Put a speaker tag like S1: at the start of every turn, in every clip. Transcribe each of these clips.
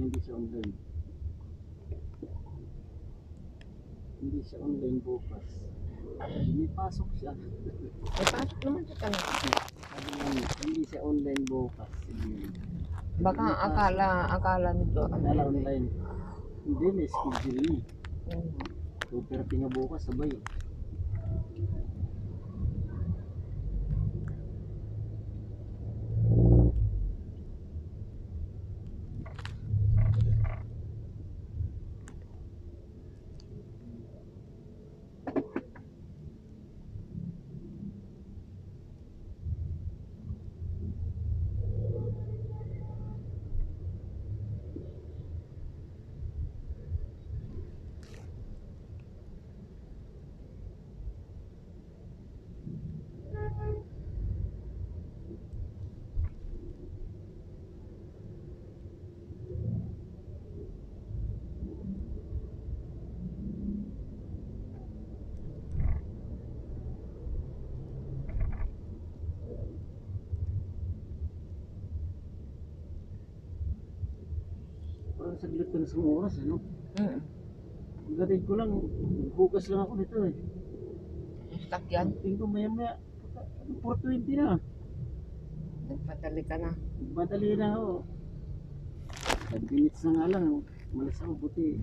S1: hindi siya online. Hindi siya online bukas. May pasok siya.
S2: May pasok naman siya talaga.
S1: Sabi nga, hindi siya online bukas. Sige.
S2: Baka akala nito.
S1: Akala online. Hindi, may schedule niya.
S2: Hmm.
S1: 2:30 nga bukas, sabay. Parang saglit ka na sa oras, ano?
S2: Hmm.
S1: Gatid ko lang, bukas lang ako nito eh.
S2: Stuck yan.
S1: Tingin ko maya maya, 4:20 na.
S2: Nagpadali ka na.
S1: Madali na ako. 5 minutes na nga lang, malis ako, buti.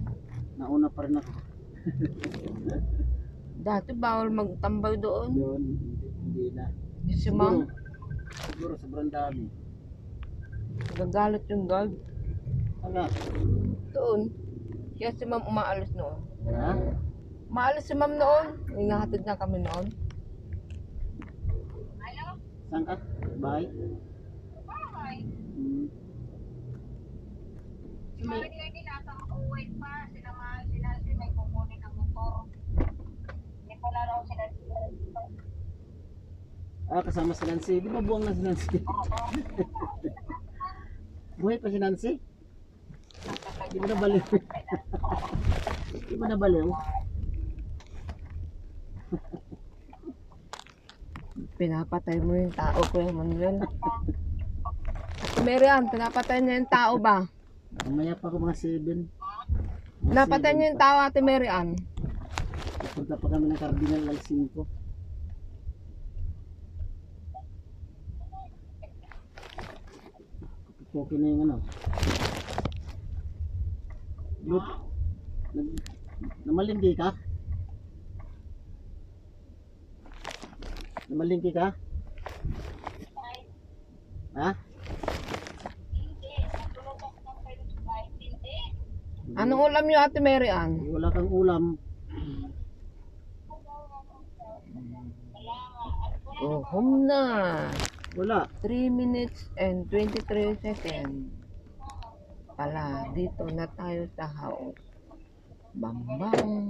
S1: Nauna pa rin ako.
S2: Dati bawal magtambay doon.
S1: Yun, hindi na.
S2: Si ma'am,
S1: Siguro sobrang dami.
S2: gagalit yung guard.
S1: Ala,
S2: Doon. Kaya si ma'am umaalis noon.
S1: ha?
S2: Maalis si ma'am noon. Hinahatid na kami noon.
S1: Saan ka? Bahay? Hmm. Kasama si Nancy. Di ba buwang na si Nancy? Buhay pa si Nancy? Di ba nabaliw? Di ba nabaliw?
S2: Pinapatay mo yung tao ko yung Manuel. Marian, pinapatay niya yung tao ba?
S1: Mamaya pa ako mga 7.
S2: Napatay niya yung tao, Ate Marian.
S1: Punta pa kami ng Cardinal alas 5. Okay na yung ano. Look. Namalingki ka? Namalingki ka? Ha?
S2: Anong ulam niyo, Ate Marian?
S1: Wala kang ulam.
S2: Oh, home na.
S1: Wala.
S2: 3 minutes and 23 seconds. Pala, dito na tayo sa house. Bambang.